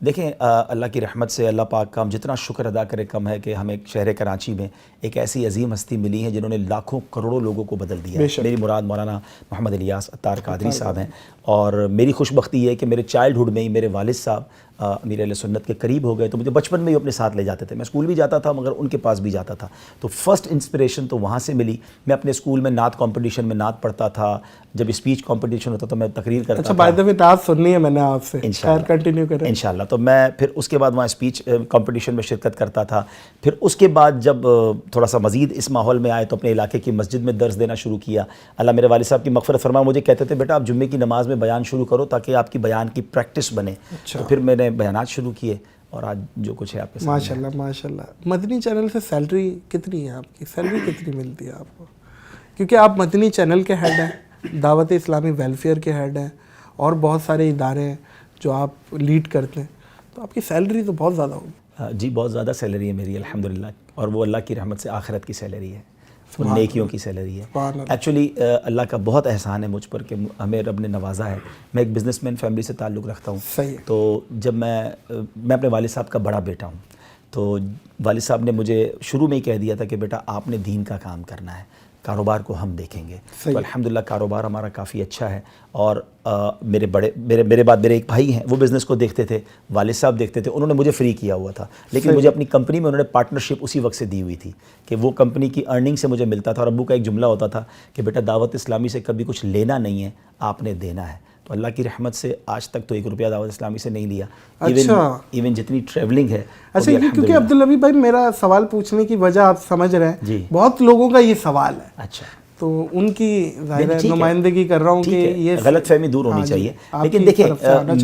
دیکھیں اللہ کی رحمت سے اللہ پاک کا ہم جتنا شکر ادا کرے کم ہے کہ ہمیں شہر کراچی میں ایک ایسی عظیم ہستی ملی ہے جنہوں نے لاکھوں کروڑوں لوگوں کو بدل دیا ہے. میری مراد مولانا محمد الیاس عطار قادری صاحب ہیں, اور میری خوش بختی یہ ہے کہ میرے چائلڈ ہوڈ میں ہی میرے والد صاحب امیر اہل سنت کے قریب ہو گئے, تو مجھے بچپن میں ہی اپنے ساتھ لے جاتے تھے. میں اسکول بھی جاتا تھا مگر ان کے پاس بھی جاتا تھا, تو فرسٹ انسپریشن تو وہاں سے ملی. میں اپنے اسکول میں نعت کمپٹیشن میں نعت پڑھتا تھا, جب اسپیچ کمپٹیشن ہوتا تو میں تقریر کرتا تھا. اچھا بائی دا وے نعت سننی ہے میں نے آپ سے, خیر کنٹینیو کریں انشاءاللہ. تو میں پھر اس کے بعد وہاں اسپیچ کمپٹیشن میں شرکت کرتا تھا. پھر اس کے بعد جب تھوڑا سا مزید اس ماحول میں آئے تو اپنے علاقے کی مسجد میں درس دینا شروع کیا. اللہ میرے والد صاحب کی مغفرت فرما, مجھے کہتے تھے بیٹا آپ جمعے کی نماز میں بیان شروع کرو تاکہ آپ کی بیان کی پریکٹس بنے. تو پھر میں نے بیانات شروع کیے اور آج جو کچھ ہے آپ کے سامنے. ماشاءاللہ ماشاءاللہ. مدنی چینل سے سیلری کتنی ہے آپ کی, سیلری کتنی ملتی ہے آپ کو؟ کیونکہ آپ مدنی چینل کے ہیڈ ہیں, دعوت اسلامی ویلفیئر کے ہیڈ ہیں, اور بہت سارے ادارے ہیں جو آپ لیڈ کرتے ہیں, تو آپ کی سیلری تو بہت زیادہ ہوگی. جی بہت زیادہ سیلری ہے میری الحمدللہ, اور وہ اللہ کی رحمت سے آخرت کی سیلری ہے, وہ نیکیوں کی سیلری ہے. ایکچولی اللہ کا بہت احسان ہے مجھ پر کہ ہمیں رب نے نوازا ہے. میں ایک بزنس مین فیملی سے تعلق رکھتا ہوں. صحیح. تو جب میں اپنے والد صاحب کا بڑا بیٹا ہوں, تو والد صاحب نے مجھے شروع میں ہی کہہ دیا تھا کہ بیٹا آپ نے دین کا کام کرنا ہے, کاروبار کو ہم دیکھیں گے. تو الحمدللہ کاروبار ہمارا کافی اچھا ہے, اور میرے بعد میرے ایک بھائی ہیں وہ بزنس کو دیکھتے تھے, والد صاحب دیکھتے تھے. انہوں نے مجھے فری کیا ہوا تھا, لیکن مجھے اپنی کمپنی میں انہوں نے پارٹنرشپ اسی وقت سے دی ہوئی تھی کہ وہ کمپنی کی ارننگ سے مجھے ملتا تھا. اور ابو کا ایک جملہ ہوتا تھا کہ بیٹا دعوت اسلامی سے کبھی کچھ لینا نہیں ہے, آپ نے دینا ہے. تو اللہ کی رحمت سے آج تک تو 1 روپیہ دعوت اسلامی سے نہیں لیا. ایون جتنی ٹریولنگ ہے. اچھا کیونکہ عبداللبی بھائی میرا سوال پوچھنے کی وجہ آپ سمجھ رہے ہیں, بہت لوگوں کا یہ سوال ہے. اچھا, تو ان کی نمائندگی کر رہا ہوں کہ یہ غلط فہمی دور ہونی چاہیے. لیکن دیکھیں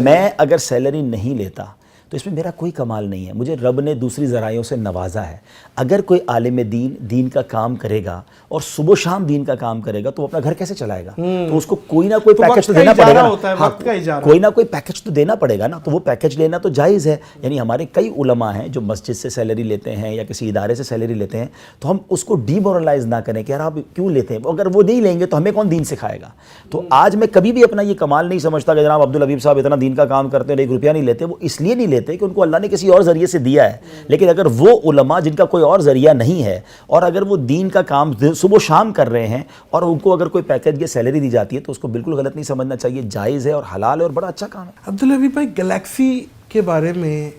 میں اگر سیلری نہیں لیتا تو اس میں میرا کوئی کمال نہیں ہے. مجھے رب نے دوسری ذرائعوں سے نوازا ہے. اگر کوئی عالم دین کا کام کرے گا اور صبح و شام دین کا کام کرے گا تو وہ اپنا گھر کیسے چلائے گا؟ تو اس کو کوئی نہ کوئی پیکج تو دینا پڑے گا, کوئی نہ کوئی پیکج تو دینا پڑے گا نا. تو وہ پیکج لینا تو جائز ہے. یعنی ہمارے کئی علماء ہیں جو مسجد سے سیلری لیتے ہیں یا کسی ادارے سے سیلری لیتے ہیں, تو ہم اس کو ڈی مورلائز نہ کریں کہ یار آپ کیوں لیتے ہیں. اگر وہ نہیں لیں گے تو ہمیں کون دین سکھائے گا؟ تو آج میں کبھی بھی اپنا یہ کمال نہیں سمجھتا کہ جناب عبدالحبیب صاحب اتنا دین کا کام کرتے ہیں 1 روپیہ نہیں لیتے. وہ اس لیے نہیں لیتے کہ ان کو اللہ نے کسی اور ذریعے سے دیا ہے. لیکن اگر وہ علماء جن کا کوئی اور ذریعہ نہیں ہے اور اگر وہ دین کا کام صبح و شام کر رہے ہیں اور ان کو اگر کوئی پیکج یا سیلری دی جاتی ہے تو اس کو بالکل غلط نہیں سمجھنا چاہیے. جائز ہے اور حلال ہے اور بڑا اچھا کام ہے. عبدالحبیب بھائی گلیکسی کے بارے میں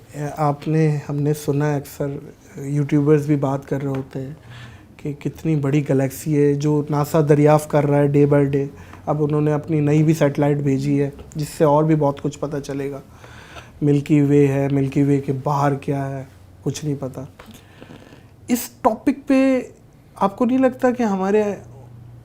ہم نے سنا ہے, اکثر یوٹیوبرز بھی بات کر رہے ہوتے ہیں کہ کتنی بڑی گلیکسی ہے جو ناسا دریافت کر رہا ہے ڈے بائی ڈے. اب انہوں نے اپنی نئی بھی سیٹلائٹ بھیجی ہے جس سے اور بھی بہت کچھ پتہ چلے گا. ملکی وے ہے, ملکی وے کے باہر کیا ہے کچھ نہیں پتہ. اس ٹاپک پہ آپ کو نہیں لگتا کہ ہمارے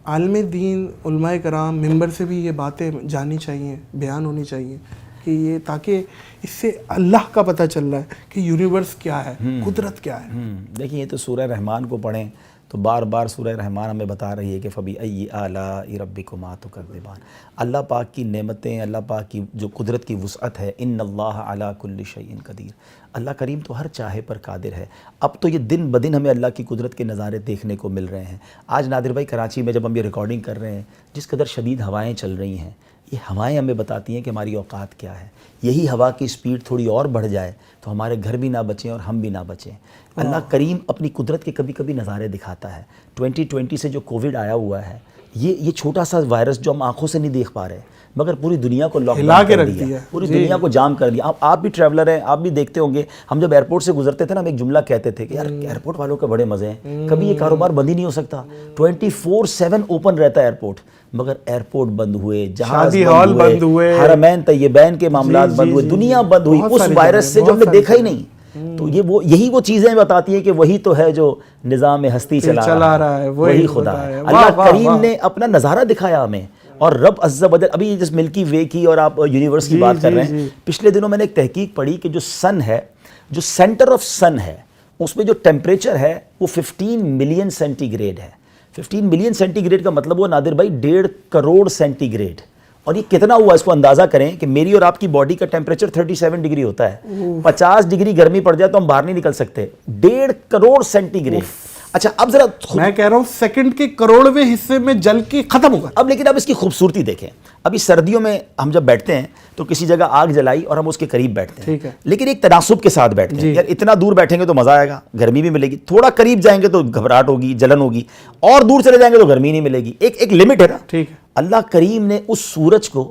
عالم دین علماء کرام ممبر سے بھی یہ باتیں جانی چاہیے, بیان ہونی چاہیے کہ یہ, تاکہ اس سے اللہ کا پتہ چل رہا ہے کہ یونیورس کیا ہے, قدرت کیا ہے. دیکھیں یہ تو سورہ رحمان کو پڑھیں تو بار بار سورہ رحمان ہمیں بتا رہی ہے کہ فَبِأَيِّ آلَاءِ رَبِّكُمَا تُكَذِّبَانِ. اللہ پاک کی نعمتیں, اللہ پاک کی جو قدرت کی وسعت ہے, اِنَّ اللَّهَ عَلَىٰ كُلِّ شَيْءٍ قَدِيرٌ. اللہ کریم تو ہر چاہے پر قادر ہے. اب تو یہ دن بدن ہمیں اللہ کی قدرت کے نظارے دیکھنے کو مل رہے ہیں. آج نادر بھائی کراچی میں جب ہم یہ ریکارڈنگ کر رہے ہیں, جس قدر شدید ہوائیں چل رہی ہیں, یہ ہوائیں ہمیں بتاتی ہیں کہ ہماری اوقات کیا ہے. یہی ہوا کی سپیڈ تھوڑی اور بڑھ جائے تو ہمارے گھر بھی نہ بچیں اور ہم بھی نہ بچیں. اللہ کریم اپنی قدرت کے کبھی کبھی نظارے دکھاتا ہے. 2020 سے جو کووڈ آیا ہوا ہے, یہ چھوٹا سا وائرس جو ہم آنکھوں سے نہیں دیکھ پا رہے مگر پوری دنیا کو لاک ڈاؤن کر دیا, پوری دنیا کو جام کر دیا. آپ بھی ٹریولر ہیں, آپ بھی دیکھتے ہوں گے. ہم جب ایئرپورٹ سے گزرتے تھے نا, ہم ایک جملہ کہتے تھے کہ یار ایئرپورٹ والوں کے بڑے مزے ہیں, کبھی یہ کاروبار بند ہی نہیں ہو سکتا. 24/7 اوپن رہتا ہے ایئرپورٹ, مگر ایئرپورٹ بند ہوئے, جہاز بند ہوئے, حرمین طیبین کے معاملات بند ہوئے, دنیا بند ہوئی اس وائرس سے جو ہم نے دیکھا ہی نہیں. تو یہی وہ چیزیں بتاتی ہیں کہ وہی تو ہے جو نظام ہستی چلا رہا ہے, وہی خدا ہے. اللہ کریم نے اپنا نظارہ دکھایا ہمیں. اور رب عز و جل, ابھی جس ملکی وے کی اور آپ یونیورس کی بات کر رہے ہیں, پچھلے دنوں میں نے ایک تحقیق پڑھی کہ جو سن ہے, جو سینٹر آف سن ہے, اس میں جو ٹیمپریچر ہے وہ 15 ملین سینٹی گریڈ ہے. 15 ملین سینٹی گریڈ کا مطلب وہ نادر بھائی 1.5 کروڑ سینٹی گریڈ. اور یہ کتنا ہوا اس کو اندازہ کریں کہ میری اور آپ کی باڈی کا ٹیمپریچر 37 ڈگری ہوتا ہے. 50 ڈگری گرمی پڑ جائے تو ہم باہر نہیں نکل سکتے. 1.5 کروڑ سینٹی گریڈ. اچھا اب ذرا میں کہہ رہا ہوں سیکنڈ کے کروڑویں حصے میں جل کے ختم ہوگا. اب لیکن اب اس کی خوبصورتی دیکھیں. ابھی سردیوں میں ہم جب بیٹھتے ہیں تو کسی جگہ آگ جلائی اور ہم اس کے قریب بیٹھتے ہیں, ٹھیک ہے, لیکن ایک تناسب کے ساتھ بیٹھتے ہیں. یار اتنا دور بیٹھیں گے تو مزہ آئے گا, گرمی بھی ملے گی, تھوڑا قریب جائیں گے تو گھبراہٹ ہوگی, جلن ہوگی, اور دور چلے جائیں گے تو گرمی نہیں ملے گی. ایک لمٹ ہے نا. ٹھیک ہے. اللہ کریم نے اس سورج کو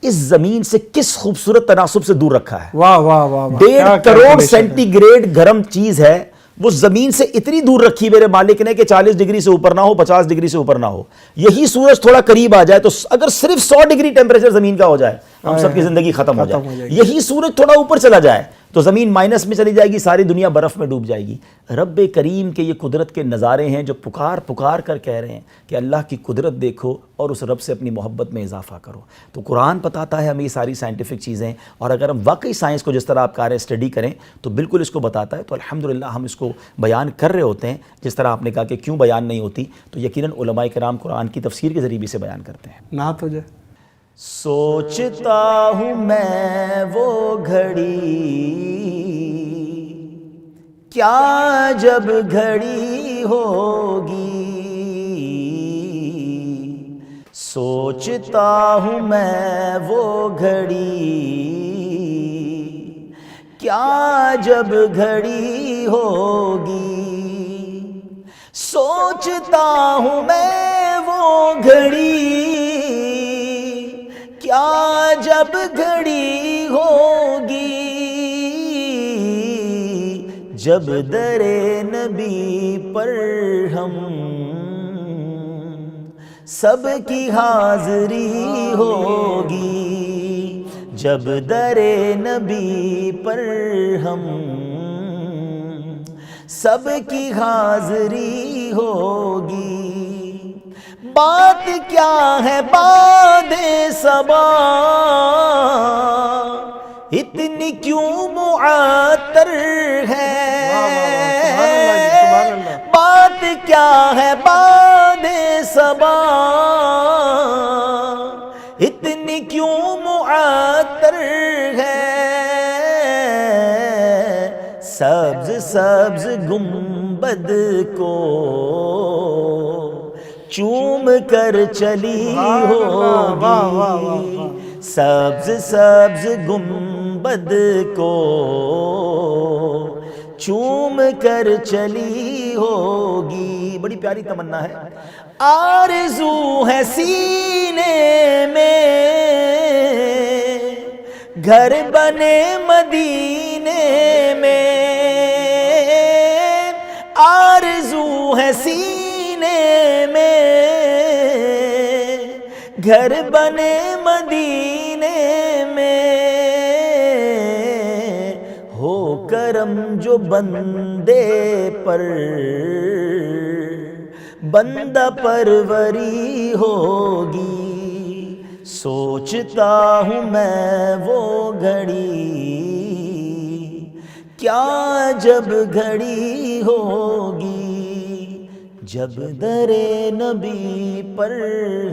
اس زمین سے کس خوبصورت تناسب سے دور رکھا ہے. واہ واہ واہ, 1.5 کروڑ سینٹی گریڈ گرم چیز ہے, وہ زمین سے اتنی دور رکھی میرے مالک نے کہ 40 ڈگری سے اوپر نہ ہو, 50 ڈگری سے اوپر نہ ہو. یہی سورج تھوڑا قریب آ جائے تو اگر صرف 100 ڈگری ٹیمپریچر زمین کا ہو جائے, ہم سب کی زندگی ختم ہو جائے. یہی سورج تھوڑا اوپر چلا جائے تو زمین مائنس میں چلی جائے گی, ساری دنیا برف میں ڈوب جائے گی. رب کریم کے یہ قدرت کے نظارے ہیں جو پکار کر کہہ رہے ہیں کہ اللہ کی قدرت دیکھو اور اس رب سے اپنی محبت میں اضافہ کرو. تو قرآن بتاتا ہے ہمیں یہ ساری سائنٹیفک چیزیں, اور اگر ہم واقعی سائنس کو جس طرح آپ کہہ رہے ہیں اسٹڈی کریں تو بالکل اس کو بتاتا ہے. تو الحمدللہ ہم اس کو بیان کر رہے ہوتے ہیں. جس طرح آپ نے کہا کہ کیوں بیان نہیں ہوتی, تو یقیناً علماء کرام قرآن کی تفسیر کے ذریعے سے بیان کرتے ہیں. نعت ہو جائے. سوچتا ہوں میں وہ گھڑی کیا جب گھڑی ہوگی, سوچتا ہوں میں وہ گھڑی کیا جب گھڑی ہوگی, سوچتا ہوں میں وہ گھڑی کیا جب گھڑی ہوگی, جب در نبی پر ہم سب کی حاضری ہوگی, جب در نبی پر ہم سب کی حاضری ہوگی. بات کیا ہے باد صبا اتنی کیوں معطر ہے, بات کیا ہے باد صبا اتنی کیوں معطر ہے, سبز سبز گنبد کو چوم کر چلی ہوگی, سبز سبز گنبد کو چوم کر چلی ہوگی. بڑی پیاری تمنا ہے. آرزو ہے سینے میں گھر بنے مدینے میں, آرزو ہے سینے میں گھر بنے مدینے میں, ہو کرم جو بندے پر بندہ پروری ہوگی, سوچتا ہوں میں وہ گھڑی کیا جب گھڑی ہوگی, جب در نبی پر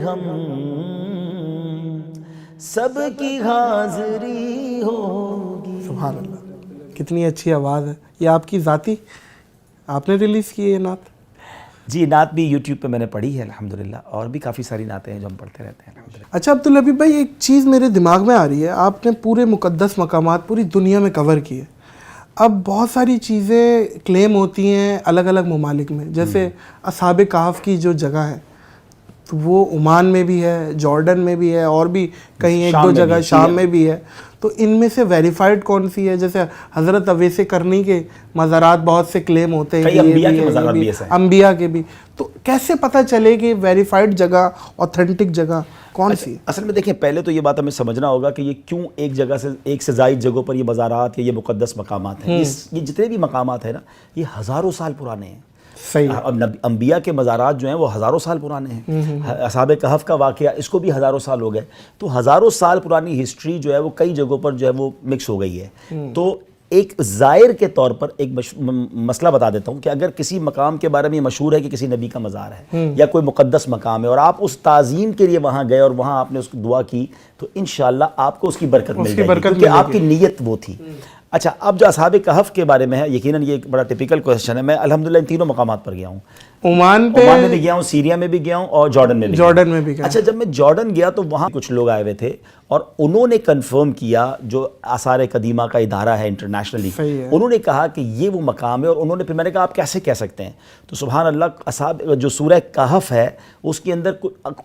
ہم سب کی حاضری ہوگی. سبحان اللہ, کتنی اچھی آواز ہے. یہ آپ کی ذاتی آپ نے ریلیز کی ہے یہ نعت؟ جی, نعت بھی یوٹیوب پہ میں نے پڑھی ہے الحمدللہ, اور بھی کافی ساری نعتیں ہیں جو ہم پڑھتے رہتے ہیں الحمدللہ. اچھا عبدالحبیب بھائی, ایک چیز میرے دماغ میں آ رہی ہے, آپ نے پورے مقدس مقامات پوری دنیا میں کور کیے. اب بہت ساری چیزیں کلیم ہوتی ہیں الگ الگ ممالک میں, جیسے اصحاب کہف کی جو جگہ ہے تو وہ عمان میں بھی ہے, جارڈن میں بھی ہے, اور بھی کہیں ایک دو جگہ شام میں بھی ہے. تو ان میں سے ویریفائڈ کون سی ہے؟ جیسے حضرت اویس کرنی کے مزارات بہت سے کلیم ہوتے ہیں, انبیاء کے بھی, تو کیسے پتہ چلے کہ ویریفائڈ جگہ اوتھینٹک جگہ کون سی؟ اصل میں دیکھیں, پہلے تو یہ بات ہمیں سمجھنا ہوگا کہ یہ کیوں ایک جگہ سے ایک سے زائد جگہوں پر یہ مزارات یا یہ مقدس مقامات ہیں. یہ جتنے بھی مقامات ہیں نا, یہ ہزاروں سال پرانے ہیں. صحیح. انبیاء کے مزارات جو ہیں وہ ہزاروں سال پرانے ہیں. اصحاب کہف کا واقعہ, اس کو بھی ہزاروں سال ہو گئے. تو ہزاروں سال پرانی ہسٹری جو ہے وہ کئی جگہوں پر جو ہے وہ مکس ہو گئی ہے. تو ایک زائر کے طور پر ایک مسئلہ بتا دیتا ہوں کہ اگر کسی مقام کے بارے میں یہ مشہور ہے کہ کسی نبی کا مزار ہے یا کوئی مقدس مقام ہے, اور آپ اس تعظیم کے لیے وہاں گئے اور وہاں آپ نے اس کو دعا کی, تو انشاءاللہ آپ کو اس کی برکت مل جائے گی, کیونکہ آپ کی نیت وہ تھی. اچھا, اب جو اصحاب کہف کے بارے میں ہے, یقیناً یہ ایک بڑا ٹپیکل کویسچن ہے. میں الحمدللہ ان تینوں مقامات پر گیا ہوں. عمان میں بھی گیا ہوں, سیریا میں بھی گیا ہوں, اور جارڈن میں بھی گیا. اچھا, جب میں جارڈن گیا تو وہاں کچھ لوگ آئے ہوئے تھے اور انہوں نے کنفرم کیا, جو آثار قدیمہ کا ادارہ ہے انٹرنیشنلی, انہوں نے کہا کہ یہ وہ مقام ہے. اور انہوں نے پھر میں نے کہا آپ کیسے کہہ سکتے ہیں؟ تو سبحان اللہ, اصحاب جو سورہ کہف ہے اس کے اندر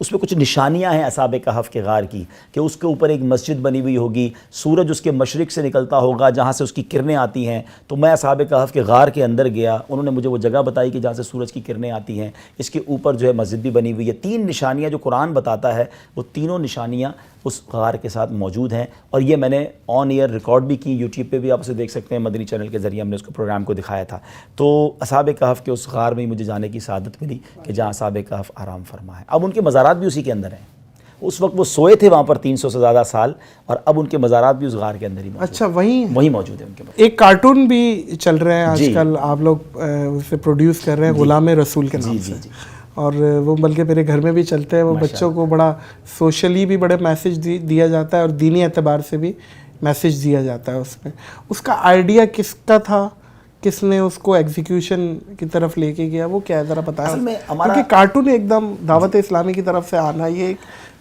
اس میں کچھ نشانیاں ہیں اصحاب کہف کے غار کی, کہ اس کے اوپر ایک مسجد بنی ہوئی ہوگی, سورج اس کے مشرق سے نکلتا ہوگا جہاں سے اس کی کرنیں آتی ہیں. تو میں اصحاب کہف کے غار کے اندر گیا, انہوں نے مجھے وہ جگہ بتائی کہ جہاں سے سورج کی کرنیں آتی ہیں. اس کے اوپر جو ہے مسجد بھی بنی ہوئی ہے. 3 نشانیاں جو قرآن بتاتا ہے, وہ تینوں نشانیاں اس غار کے ساتھ موجود ہیں. اور یہ میں نے آن ایئر ریکارڈ بھی کی, یوٹیوب پہ بھی آپ اسے دیکھ سکتے ہیں, مدنی چینل کے ذریعے ہم نے اس کو پروگرام کو دکھایا تھا. تو اصحاب کہف کے اس غار میں مجھے جانے کی سعادت ملی کہ جہاں اصحاب کہف آرام فرما ہے. اب ان کے مزارات بھی اسی کے اندر ہیں. اس وقت وہ سوئے تھے وہاں پر 300 سے زیادہ سال, اور اب ان کے مزارات بھی اس غار کے اندر ہی موجود ہیں. اچھا, وہیں موجود ہیں ان کے. ایک کارٹون بھی چل رہے ہیں آج کل, آپ لوگ اسے پروڈیوس کر رہے ہیں, غلام رسول کے نام سے, اور وہ بلکہ میرے گھر میں بھی چلتے ہیں. وہ بچوں کو بڑا سوشلی بھی بڑے میسج دیا جاتا ہے, اور دینی اعتبار سے بھی میسج دیا جاتا ہے اس میں. اس کا آئیڈیا کس کا تھا, کس نے اس کو ایگزیکیوشن کی طرف لے کے گیا, وہ کیا ہے ذرا بتائیں؟ کیونکہ کارٹون ایک دم دعوت اسلامی کی طرف سے آنا, یہ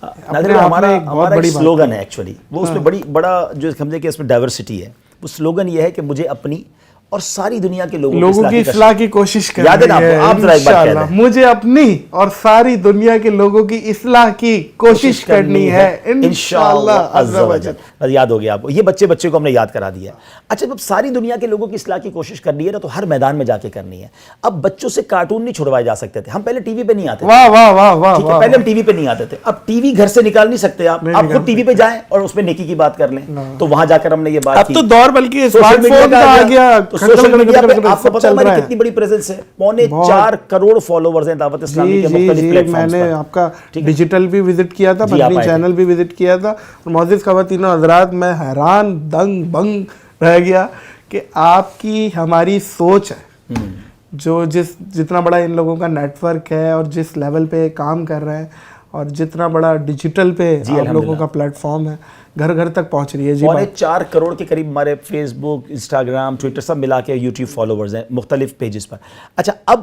ہمارا ایک سلوگن ہے ایکچولی. وہ اس میں بڑا جو سمجھے کہ اس میں ڈائیورسٹی ہے. وہ سلوگن یہ ہے کہ مجھے اپنی اور ساری دنیا کے لوگوں کی اصلاح کی کوشش کرنی ہے. آپ ذرا ایک بات کہہ دیں, مجھے اپنی اور ساری دنیا کے لوگوں کی اصلاح کی کوشش کرنی ہے انشاءاللہ عز و جل. بس یاد ہو گیا آپ کو, یہ بچے کو ہم نے یاد کرا دیا. اچھا, جب ساری دنیا کے لوگوں کی اصلاح کی کوشش کرنی ہے نا, تو ہر میدان میں جا کے کرنی ہے. اب بچوں سے کارٹون نہیں چھڑوائے جا سکتے تھے. ہم پہلے ٹی وی پہ نہیں آتے, واہ واہ واہ واہ, پہلے ہم ٹی وی پہ نہیں آتے تھے. اب ٹی وی گھر سے نکال نہیں سکتے آپ خود ٹی وی پہ جائیں اور اس میں نیکی کی بات کر لیں. تو وہاں جا کر ہم نے یہ بات کی. اب تو دور بلکہ اسمارٹ فون کا آ گیا, سوشل میڈیا پہ آپ کو پتہ ہے ہماری کتنی بڑی پریزنس ہے, 4.25 کروڑ فالوورز ہیں دعوت اسلامی کے مختلف پلیٹ فارمز پر. میں نے آپ کا ڈیجیٹل بھی وزٹ کیا تھا, مدنی چینل بھی وزٹ کیا تھا, اور معزز خواتین و حضرات, میں حیران دنگ بنگ رہ گیا کہ آپ کی ہماری سوچ ہے, جو جتنا بڑا ان لوگوں کا نیٹ ورک ہے, اور جس لیول پہ کام کر رہے ہیں, اور جتنا بڑا ڈیجیٹل پہ آپ لوگوں کا پلیٹ فارم ہے, گھر گھر تک پہنچ رہی ہے. 4 کروڑ کے قریب ہمارے فیس بک, انسٹاگرام, ٹویٹر سب ملا کے یوٹیوب فالوورز ہیں مختلف پیجز پر. اچھا, اب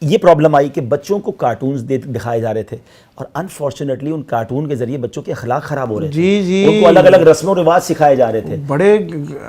یہ پرابلم آئی کہ بچوں کو کارٹونز دکھائے جا رہے تھے, اور انفارچونیٹلی ان کارٹون کے ذریعے بچوں کے اخلاق خراب ہو رہے تھے. ان کو الگ الگ رسم و رواج سکھائے جا رہے تھے. بڑے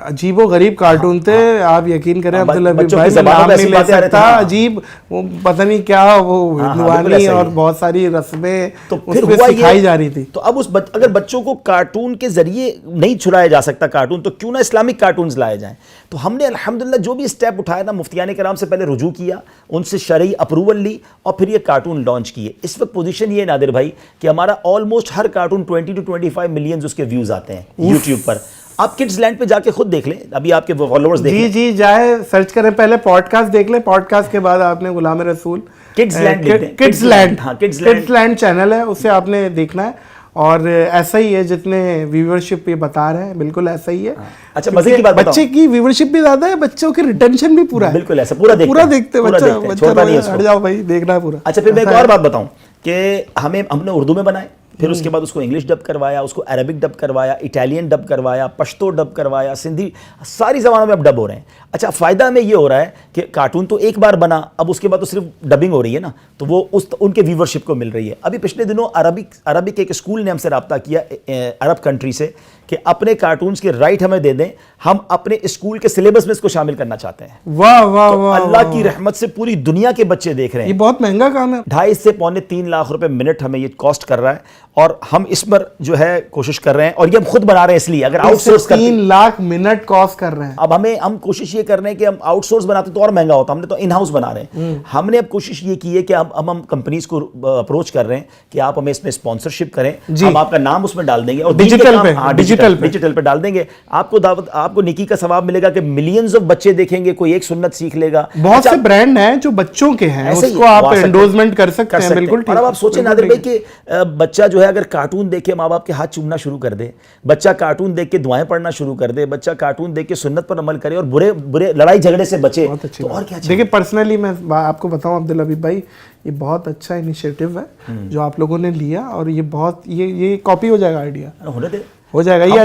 عجیب و غریب کارٹون تھے, آپ یقین کریں عبدالحبیب بھائی, میں نام نہیں لے سکتا, عجیب, وہ پتہ نہیں کیا, وہ ہندوانی اور بہت ساری رسمیں اس پہ سکھائی جا رہی تھی. تو اب اگر بچوں کو کارٹون کے ذریعے نہیں چھڑایا جا سکتا کارٹون, تو کیوں نہ اسلامک کارٹونز لائے جائیں. تو ہم نے الحمدللہ جو بھی اسٹیپ اٹھایا نا, مفتیان کرام سے پہلے رجوع کیا, ان سے شرعی اپروول لی, اور پھر یہ کارٹون لانچ کیے. اس وقت پوزیشن یہ نادر بھائی کہ ہمارا آلموسٹ ہر کارٹون 20 to 25 ملین اس کے ویوز آتے ہیں یوٹیوب پر. آپ کڈز لینڈ پہ جا کے خود دیکھ لیں, ابھی آپ کے فالوورز دیکھ لیں. جی جائے سرچ کریں, پہلے پوڈ کاسٹ دیکھ لیں, پوڈ کاسٹ کے بعد آپ نے غلام رسول کڈز لینڈ چینل ہے, اسے آپ نے دیکھنا ہے. اور ایسا ہی ہے جتنے ویورشپ یہ بتا رہے ہیں, بالکل ایسا ہی ہے. اچھا, مزے کی بات بتاؤں, بچے کی ویورشپ بھی زیادہ ہے, بچوں کی ریٹینشن بھی پورا ہے. بالکل ایسا, پورا دیکھتے ہٹ جاؤ بھائی, دیکھنا ہے پورا. اچھا, پھر میں ایک اور بات بتاؤں کہ ہم نے اردو میں بنائے, پھر اس کے بعد اس کو انگلش ڈب کروایا, اس کو عربک ڈب کروایا, اٹالین ڈب کروایا, پشتو ڈب کروایا, سندھی, ساری زبانوں میں اب ڈب ہو رہے ہیں. اچھا, فائدہ ہمیں یہ ہو رہا ہے کہ کارٹون تو ایک بار بنا, اب اس کے بعد تو صرف ڈبنگ ہو رہی ہے نا, تو وہ ان کے ویورشپ کو مل رہی ہے. ابھی پچھلے دنوں عربک ایک اسکول نے ہم سے رابطہ کیا عرب کنٹری سے کہ اپنے کارٹونز کے رائٹ ہمیں دے دیں, ہم اپنے اسکول کے سلیبس میں اس کو شامل کرنا چاہتے ہیں. واہ واہ واہ, اللہ کی رحمت سے پوری دنیا کے بچے دیکھ رہے ہیں. یہ بہت مہنگا کام ہے, 2.5 سے 3 لاکھ روپے منٹ ہمیں یہ کاسٹ کر رہا ہے, اور ہم اس پر جو ہے کوشش کر رہے ہیں, اور یہ ہم خود بنا رہے ہیں. اس لیے اگر آؤٹ سورس کرتے 3 لاکھ منٹ کاسٹ کر رہے ہیں, اب ہم کوشش یہ کر رہے ہیں کہ ہم آؤٹ سورس بناتے تو اور مہنگا ہوتا, ہم نے تو ان ہاؤس بنا رہے ہیں. ہم نے اب کوشش یہ کی ہے کہ ہم کمپنیز کو اپروچ کر رہے ہیں کہ آپ ہمیں اس میں اسپانسرشپ کریں, ہم آپ کا نام اس میں ڈال دیں گے, اور ڈیجیٹل پہ ڈال دیں گے. آپ کو نیکی کا ثواب ملے گا کہ ملینز آف بچے دیکھیں گے, کوئی ایک سنت سیکھ لے گا. بہت سے برانڈ ہیں جو بچوں کے ہیں, اس کو آپ انڈورسمنٹ کر سکتے ہیں. بالکل. اور اب آپ سوچیں نادر بھائی کہ بچہ جو ہے اگر کارٹون دیکھ کے ماں باپ کے ہاتھ چومنا شروع کر دے, بچہ کارٹون دیکھ کے دعائیں پڑھنا شروع کر دے, بچہ کارٹون دیکھ کے سنت پر عمل کرے, اور برے لڑائی جھگڑے سے بچے, تو اور کیا. دیکھیں, پرسنلی میں آپ کو بتاؤں عبدالحبیب بھائی, یہ بہت اچھا انیشیٹو ہے جو آپ لوگوں نے لیا, اور یہ کاپی ہو جائے گا, آئیڈیا ہو جائے گا. یہ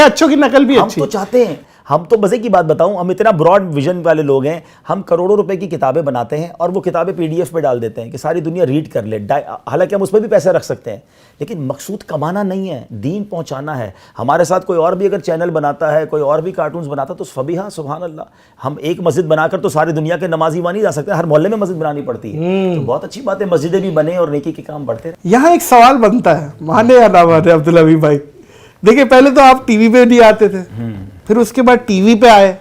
اچھوں کی نقل بھی اچھی. ہم تو چاہتے ہیں ہم تو مزے کی بات بتاؤں, ہم اتنا براڈ ویژن والے لوگ ہیں, ہم کروڑوں روپے کی کتابیں بناتے ہیں اور وہ کتابیں PDF پہ ڈال دیتے ہیں کہ ساری دنیا ریڈ کر لے. حالانکہ ہم اس پہ بھی پیسے رکھ سکتے ہیں, لیکن مقصود کمانا نہیں ہے, دین پہنچانا ہے. ہمارے ساتھ کوئی اور بھی اگر چینل بناتا ہے, کوئی اور بھی کارٹونز بناتا ہے تو فبیہا سبحان اللہ. ہم ایک مسجد بنا کر تو ساری دنیا کے نمازی وہاں نہیں جا سکتے, ہر محلے میں مسجد بنانی پڑتی ہے. تو بہت اچھی بات ہے, مسجدیں بھی بنے اور نیکی کے کام بڑھتے رہیں. یہاں ایک سوال بنتا ہے, مانے یا نہ مانے عبدالحبیب بھائی, دیکھیں پہلے تو آپ ٹی وی پہ نہیں آتے تھے, پھر اس کے بعد ٹی وی پہ آئے,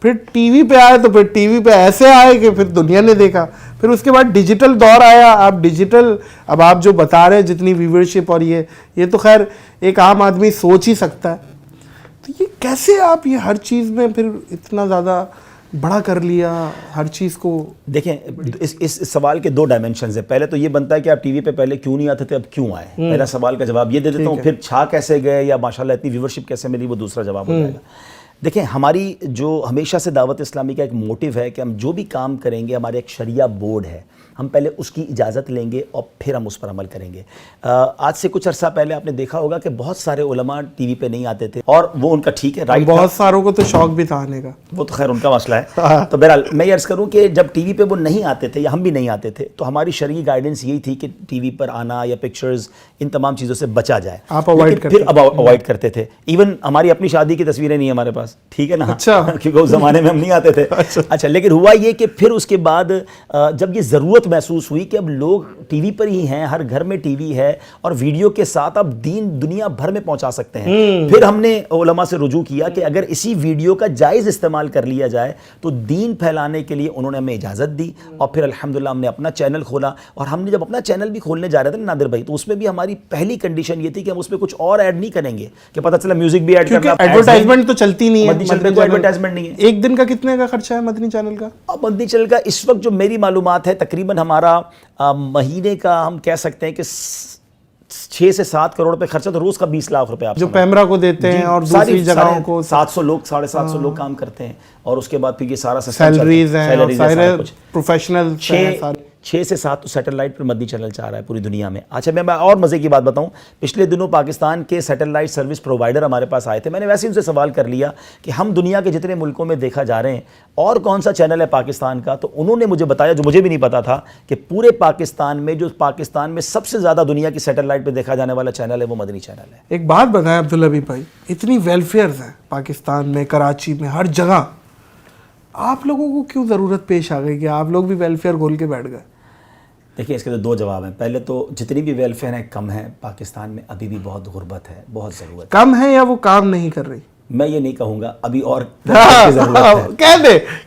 پھر ٹی وی پہ آئے تو پھر ٹی وی پہ ایسے آئے کہ پھر دنیا نے دیکھا, پھر اس کے بعد ڈیجیٹل دور آیا. آپ ڈیجیٹل, اب آپ جو بتا رہے ہیں جتنی ویورشپ اور یہ تو خیر ایک عام آدمی سوچ ہی سکتا ہے. تو یہ کیسے آپ یہ ہر چیز میں پھر اتنا زیادہ بڑا کر لیا ہر چیز کو؟ دیکھیں اس سوال کے 2 ڈائمنشنز ہیں. پہلے تو یہ بنتا ہے کہ آپ ٹی وی پہ پہلے کیوں نہیں آتے تھے, اب کیوں آئے. پہلا سوال کا جواب یہ دے دیتا ہوں, پھر چھا کیسے گئے یا ماشاءاللہ اتنی ویورشپ کیسے ملی, وہ دوسرا جواب ہو جائے گا. دیکھیں ہماری جو ہمیشہ سے دعوت اسلامی کا ایک موٹیو ہے کہ ہم جو بھی کام کریں گے, ہمارے ایک شریعہ بورڈ ہے, ہم پہلے اس کی اجازت لیں گے اور پھر ہم اس پر عمل کریں گے. آج سے کچھ عرصہ پہلے آپ نے دیکھا ہوگا کہ بہت سارے علماء ٹی وی پہ نہیں آتے تھے, اور وہ ان کا ٹھیک ہے, رائٹ, بہت ساروں کو تو شوق بھی تھا آنے کا, وہ تو خیر ان کا مسئلہ ہے. تو بہرحال میں یہ عرض کروں کہ جب ٹی وی پہ وہ نہیں آتے تھے یا ہم بھی نہیں آتے تھے, تو ہماری شرعی گائیڈنس یہی تھی کہ ٹی وی پر آنا یا پکچرز ان تمام چیزوں سے بچا جائے. آپ اوائڈ کرتے تھے. ایون ہماری اپنی شادی کی تصویریں نہیں ہمارے پاس, ٹھیک ہے نا, کیونکہ اس زمانے میں ہم نہیں آتے تھے. اچھا, لیکن ہوا یہ کہ پھر اس کے بعد جب یہ ضرورت محسوس ہوئی کہ اب لوگ ٹی وی پر ہی ہیں, ہر گھر میں ٹی وی ہے, اور ویڈیو کے ساتھ اب دین دنیا بھر میں پہنچا سکتے ہیں, پھر ہم نے علماء سے رجوع کیا کہ اگر اسی ویڈیو کا جائز استعمال کر لیا جائے تو دین پھیلانے کے لیے انہوں نے ہمیں اجازت دی. اور پھر الحمدللہ ہم نے اپنا چینل کھولا, اور ہم نے جب اپنا چینل بھی کھولنے جا رہے تھے نادر بھائی, تو اس میں بھی ہماری پہلی کنڈیشن یہ تھی کہ ہم اس میں کچھ اور ایڈ نہیں کریں گے, کہ پتہ چلا میوزک بھی ایڈ کرنا, ایڈورٹائزمنٹ تو چلتی نہیں ہے, کوئی ایڈورٹائزمنٹ نہیں ہے. ایک دن کا کتنے کا خرچہ ہے مدنی چینل کا؟ مدنی چینل کا اس وقت جو میری معلومات ہے تقریباً ہمارا مہینے کا ہم کہہ سکتے ہیں کہ 6 سے 7 کروڑ پہ خرچہ, تو روز کا 20 لاکھ روپے آپ جو پیمرا کو دیتے ہیں اور دوسری جگہوں کو 700 لوگ 750 لوگ کام کرتے ہیں, اور اس کے بعد پھر یہ سارا سیلریز ہیں, سارے پروفیشنل 6 سے 7 سیٹلائٹ پر مدنی چینل چاہ رہا ہے پوری دنیا میں. اچھا میں اور مزے کی بات بتاؤں, پچھلے دنوں پاکستان کے سیٹلائٹ سروس پرووائڈر ہمارے پاس آئے تھے. میں نے ویسے ان سے سوال کر لیا کہ ہم دنیا کے جتنے ملکوں میں دیکھا جا رہے ہیں اور کون سا چینل ہے پاکستان کا, تو انہوں نے مجھے بتایا, جو مجھے بھی نہیں پتا تھا, کہ پورے پاکستان میں جو پاکستان میں سب سے زیادہ دنیا کی سیٹلائٹ پہ دیکھا جانے والا چینل ہے وہ مدنی چینل ہے. ایک بات بتائیں عبدالحبیب بھائی, اتنی ویلفیئرز ہیں پاکستان میں, کراچی میں, ہر جگہ, آپ لوگوں کو کیوں ضرورت پیش آ گئی کہ آپ لوگ بھی ویلفیئر کھول کے بیٹھ گئے؟ دیکھیں اس کے تو 2 جواب ہیں. پہلے تو جتنی بھی ویلفیئر ہیں کم ہیں پاکستان میں, ابھی بھی بہت غربت ہے, بہت ضرورت. کم ہے یا وہ کام نہیں کر رہی؟ میں یہ نہیں کہوں گا, ابھی اور ضرورت ہے.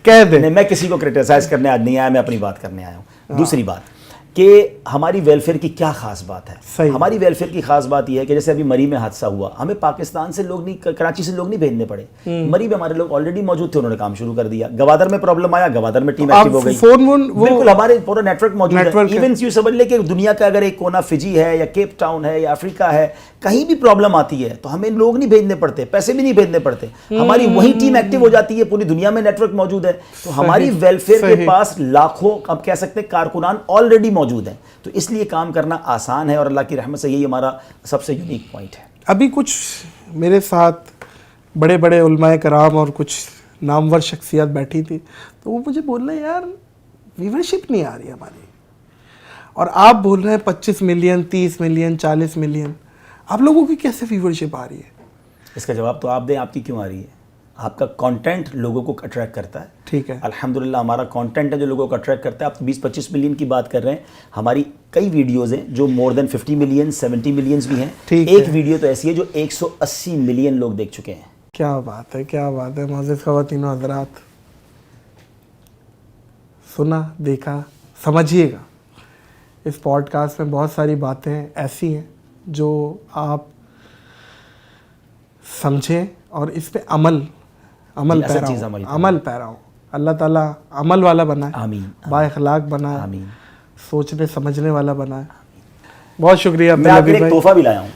کہہ دے. میں کسی کو کرٹیسائز کرنے آج نہیں آیا, میں اپنی بات کرنے آیا ہوں. دوسری بات کہ ہماری ویلفیئر کی کیا خاص بات ہے. ہماری ویلفیئر کی خاص بات یہ ہے کہ جیسے ابھی مری میں حادثہ ہوا, ہمیں پاکستان سے لوگ نہیں, کراچی سے لوگ نہیں بھیجنے پڑے. مری میں ہمارے لوگ آلریڈی موجود تھے, انہوں نے کام شروع کر دیا. گوادر میں پرابلم آیا, گوادر میں ٹیم ایکٹیو ہو گئی, بالکل ہمارے پورا نیٹ ورک موجود ہے. ایون یوں سمجھ لے کہ دنیا کا اگر ایک کونا فجی ہے یا کیپ ٹاؤن ہے یا افریقہ ہے, کہیں بھی پرابلم آتی ہے تو ہمیں لوگ نہیں بھیجنے پڑتے, پیسے بھی نہیں بھیجنے پڑتے, ہماری وہی ٹیم ایکٹیو ہو جاتی ہے. پوری دنیا میں نیٹ ورک موجود ہے, تو ہماری ویلفیئر کے پاس لاکھوں, اب کہہ سکتے ہیں کارکنان آلریڈی موجود ہیں. تو اس لیے کام کرنا آسان ہے, اور اللہ کی رحمت سے یہی ہمارا سب سے یونیک پوائنٹ ہے. ابھی کچھ میرے ساتھ بڑے بڑے علماء کرام اور کچھ نامور شخصیات بیٹھی تھی, تو وہ مجھے بول رہے ہیں یار ویورشپ نہیں آ رہی ہماری, اور آپ بول رہے ہیں 25 ملین 30 ملین 40 ملین, آپ لوگوں کی کیسے ویورشپ آ رہی ہے؟ اس کا جواب تو آپ دیں, آپ کی کیوں آ رہی ہے؟ آپ کا کانٹینٹ لوگوں کو اٹریکٹ کرتا ہے. ٹھیک ہے, الحمدللہ ہمارا کانٹینٹ ہے جو لوگوں کو اٹریکٹ کرتا ہے. آپ 20-25 ملین کی بات کر رہے ہیں, ہماری کئی ویڈیوز ہیں جو مور دین 50 ملین 70 ملینز بھی ہیں. ایک ویڈیو تو ایسی ہے جو 180 ملین لوگ دیکھ چکے ہیں. کیا بات ہے, کیا بات ہے. معزز خواتین و حضرات, سنا, دیکھا, سمجھیے گا, اس پوڈ کاسٹ میں بہت ساری باتیں ایسی ہیں جو آپ سمجھیں اور اس پہ عمل پیرا ہوں. اللہ تعالیٰ عمل والا بنائے, آمین, با اخلاق بنائے, آمین, سوچنے سمجھنے والا بنائے. بہت شکریہ. میں آپ کے لیے ایک تحفہ بھی لایا ہوں,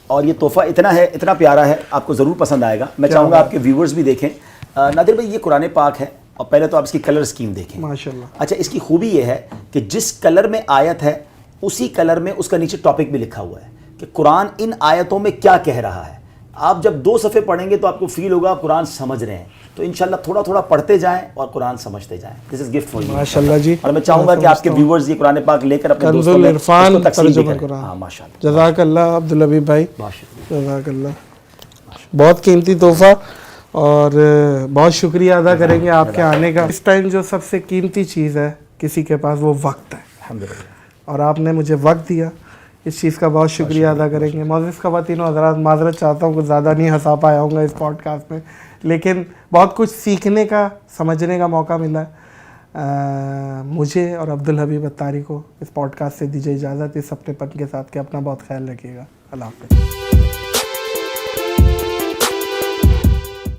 اور یہ تحفہ اتنا ہے, اتنا پیارا ہے, آپ کو ضرور پسند آئے گا. میں چاہوں گا آپ کے ویورز بھی دیکھیں. نادر بھائی یہ قرآن پاک ہے, اور پہلے تو آپ اس کی کلر اسکیم دیکھیں. ماشاءاللہ. اچھا, اس کی خوبی یہ ہے کہ جس کلر میں آیت ہے اسی کلر میں اس کا نیچے ٹاپک بھی لکھا ہوا ہے کہ قرآن ان آیتوں میں کیا کہہ رہا ہے. آپ جب 2 صفحے پڑھیں گے تو آپ کو فیل ہوگا آپ قرآن سمجھ رہے ہیں. تو انشاءاللہ تھوڑا تھوڑا پڑھتے جائیں اور قرآن سمجھتے جائیں. دس از گفٹ فار یو ماشاءاللہ جی. اور میں چاہوں گا کہ آپ کے ویورز یہ قرآن پاک لے کر اپنے دوستوں میں اس کو تقسیم بھی کریں. ہاں ماشاءاللہ. جزاک اللہ عبدالحبیب بھائی, ماشاءاللہ. جزاک اللہ. بہت قیمتی تحفہ, اور بہت شکریہ ادا کریں گے آپ کے آنے کا. اس ٹائم جو سب سے قیمتی چیز ہے کسی کے پاس وہ وقت ہے, الحمدللہ, اور آپ نے مجھے وقت دیا, اس چیز کا بہت شکریہ ادا کریں گے. معزز خواتین و حضرات, معذرت چاہتا ہوں کہ زیادہ نہیں ہنسا پایا ہوں گا اس پوڈ کاسٹ میں, لیکن بہت کچھ سیکھنے کا, سمجھنے کا موقع ملا ہے. مجھے اور عبدالحبیب اتاری کو اس پوڈ کاسٹ سے دیجیے اجازت اس اپنے پن کے ساتھ, کہ اپنا بہت خیال رکھیے گا. اللہ حافظ.